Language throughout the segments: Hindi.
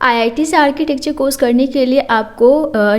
आईआईटी से आर्किटेक्चर कोर्स करने के लिए आपको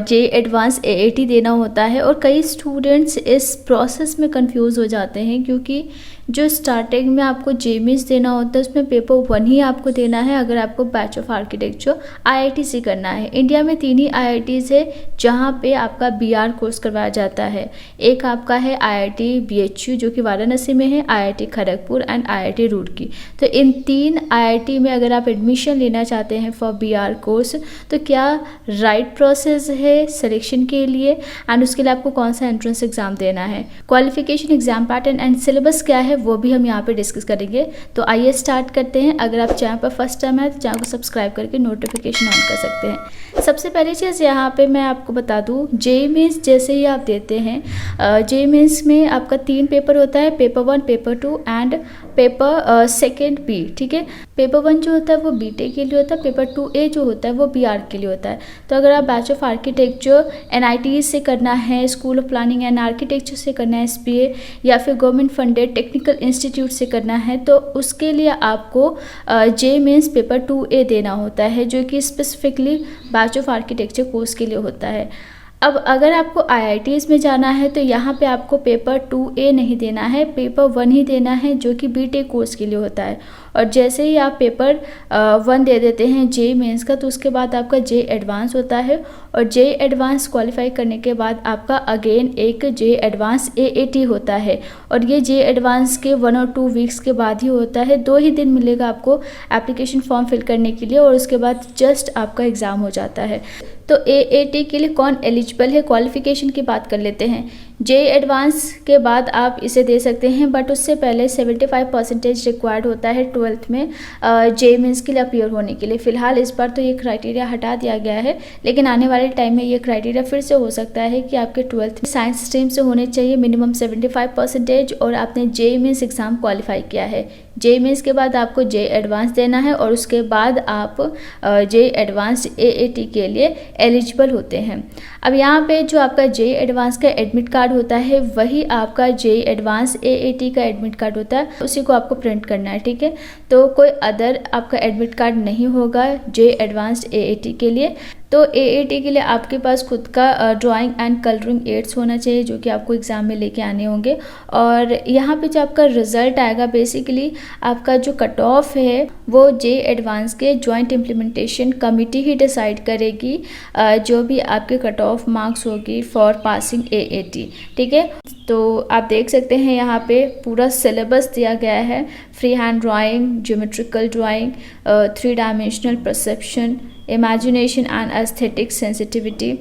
जे एडवांस एएटी देना होता है और कई स्टूडेंट्स इस प्रोसेस में कंफ्यूज हो जाते हैं क्योंकि जो स्टार्टिंग में आपको जेमिस देना होता है उसमें पेपर 1 ही आपको देना है अगर आपको बैच ऑफ आर्किटेक्चर आईआईटी से करना है। इंडिया में 3 ही आईआईटीज़ है जहाँ पे आपका बीआर कोर्स करवाया जाता है। एक आपका है आईआईटी बीएचयू जो कि वाराणसी में है, IIT Kharagpur and IIT Roorkee. तो इन 3 आईआईटी में अगर आप एडमिशन लेना चाहते हैं फॉर बीआर कोर्स तो क्या राइट प्रोसेस है सिलेक्शन के लिए एंड उसके लिए आपको कौन सा एंट्रेंस एग्जाम देना है, qualification, exam pattern and syllabus क्या है वो भी हम यहाँ पे डिस्कस करेंगे। तो आइए स्टार्ट करते हैं। अगर आप चैनल पर फर्स्ट टाइम है तो चैनल को सब्सक्राइब करके नोटिफिकेशन ऑन कर सकते हैं। सबसे पहली चीज़ यहाँ पे मैं आपको बता दूँ, जेईई मेंस जैसे ही आप देते हैं, जेईई मेंस में आपका 3 पेपर होता है, paper 1, paper 2 and paper second B. ठीक है, पेपर 1 जो होता है वो बीटेक के लिए होता है, पेपर 2A जो होता है वो बीआर के लिए होता है। तो अगर आप बैच ऑफ आर्किटेक्चर एनआईटी से करना है, school of planning and architecture से करना है एसपीए, या फिर गवर्नमेंट फंडेड टेक्निकल इंस्टीट्यूट से करना है तो उसके लिए आपको जेईई मेंस पेपर 2A देना होता है जो कि specifically batch of architecture course के लिए होता है। अब अगर आपको आईआईटीज़ में जाना है तो यहाँ पे आपको पेपर 2A नहीं देना है, पेपर 1 ही देना है जो कि बीटेक कोर्स के लिए होता है। और जैसे ही आप पेपर 1 दे देते हैं जेईई मेंस का तो उसके बाद आपका जेईई एडवांस होता है और जेईई एडवांस क्वालिफाई करने के बाद आपका अगेन एक जेईई एडवांस एएटी होता है और ये जेईई एडवांस के 1 और 2 वीक्स के बाद ही होता है। 2 ही दिन मिलेगा आपको एप्लीकेशन फॉर्म फिल करने के लिए और उसके बाद जस्ट आपका एग्ज़ाम हो जाता है। तो एएटी के लिए कौन एलिजिबल है, क्वालिफिकेशन की बात कर लेते हैं। जेईई एडवांस के बाद आप इसे दे सकते हैं बट उससे पहले 75% रिक्वायर्ड होता है 12th में जेईई मेंस के लिए अपीयर होने के लिए। फिलहाल इस बार तो ये क्राइटेरिया हटा दिया गया है लेकिन आने वाले टाइम में ये क्राइटेरिया फिर से हो सकता है कि आपके 12th में साइंस स्ट्रीम से होने चाहिए मिनिमम 75% और आपने जेईई मेंस एग्ज़ाम क्वालिफाई किया है। जेईई मेंस के बाद आपको जेईई एडवांस देना है और उसके बाद आप जेईई एडवांस एएटी के लिए एलिजिबल होते हैं। अब यहाँ पे जो आपका जेईई एडवांस का एडमिट कार्ड होता है वही आपका जेईई एडवांस एएटी का एडमिट कार्ड होता है, उसी को आपको प्रिंट करना है। ठीक है, तो कोई अदर आपका एडमिट कार्ड नहीं होगा जेईई एडवांस एएटी के लिए। तो एएटी के लिए आपके पास खुद का ड्राइंग एंड कलरिंग एड्स होना चाहिए जो कि आपको एग्ज़ाम में लेके आने होंगे। और यहाँ पे जो आपका रिज़ल्ट आएगा बेसिकली आपका जो कट ऑफ है वो जेईई एडवांस के जॉइंट इम्प्लीमेंटेशन कमिटी ही डिसाइड करेगी जो भी आपके कट ऑफ मार्क्स होगी फॉर पासिंग एएटी। ठीक है, तो आप देख सकते हैं यहाँ पे पूरा सिलेबस दिया गया है, free hand drawing, geometrical drawing, 3 dimensional perception, imagination and aesthetic sensitivity,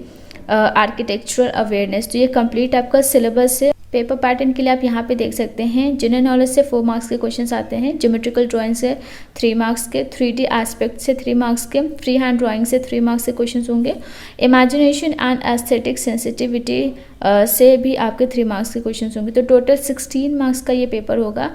architectural awareness. तो ये कंप्लीट आपका सिलेबस है। पेपर पैटर्न के लिए आप यहाँ पे देख सकते हैं जनरल नॉलेज से 4 मार्क्स के क्वेश्चंस आते हैं, ज्योमेट्रिकल ड्राइंग से 3 मार्क्स के, 3D एस्पेक्ट से 3 मार्क्स के, फ्री हैंड ड्राइंग से 3 मार्क्स के क्वेश्चंस होंगे, इमेजिनेशन एंड एस्थेटिक सेंसिटिविटी से भी आपके 3 मार्क्स के क्वेश्चंस होंगे। तो टोटल 16 मार्क्स का ये पेपर होगा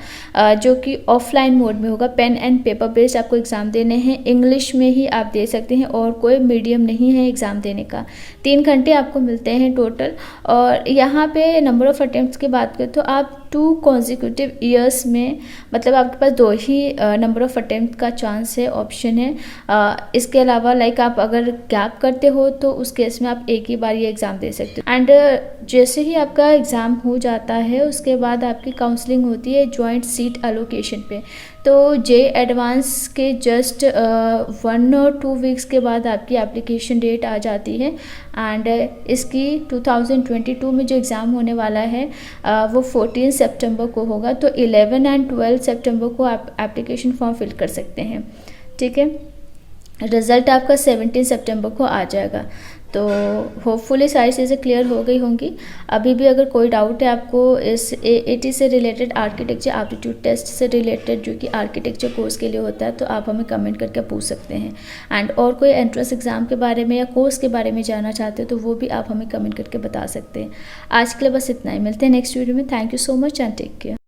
जो कि ऑफलाइन मोड में होगा। पेन एंड पेपर बेस्ड आपको एग्ज़ाम देने हैं, इंग्लिश में ही आप दे सकते हैं और कोई मीडियम नहीं है एग्ज़ाम देने का। 3 घंटे आपको मिलते हैं टोटल। और यहाँ पे नंबर ऑफ अटेम्प्ट्स की बात करें तो आप 2 कॉन्जिक्यूटिव ईयर्स में मतलब आपके पास 2 ही नंबर ऑफ अटेम्प्ट का चांस है, ऑप्शन है। इसके अलावा लाइक आप अगर गैप करते हो तो उस केस में आप एक ही बार ये एग्ज़ाम दे सकते हो। एंड जैसे ही आपका एग्ज़ाम हो जाता है उसके बाद आपकी काउंसलिंग होती है जॉइंट सीट एलोकेशन पे। तो जेईई एडवांस के जस्ट 1 और 2 वीक्स के बाद आपकी एप्लीकेशन डेट आ जाती है एंड इसकी 2022 में जो एग्ज़ाम होने वाला है वो 14 सितंबर को होगा। तो 11 एंड 12 सितंबर को आप एप्लीकेशन फॉर्म फिल कर सकते हैं। ठीक है, रिज़ल्ट आपका 17 सितंबर को आ जाएगा। तो होपफुली सारी चीज़ें क्लियर हो गई होंगी। अभी भी अगर कोई डाउट है आपको इस एएटी से रिलेटेड, आर्किटेक्चर एप्टीट्यूड टेस्ट से रिलेटेड जो कि आर्किटेक्चर कोर्स के लिए होता है, तो आप हमें कमेंट करके पूछ सकते हैं। एंड और कोई एंट्रेंस एग्ज़ाम के बारे में या कोर्स के बारे में जानना चाहते हो तो वो भी आप हमें कमेंट करके बता सकते हैं। आज के लिए बस इतना ही, मिलते हैं नेक्स्ट वीडियो में। Thank you so much and take care.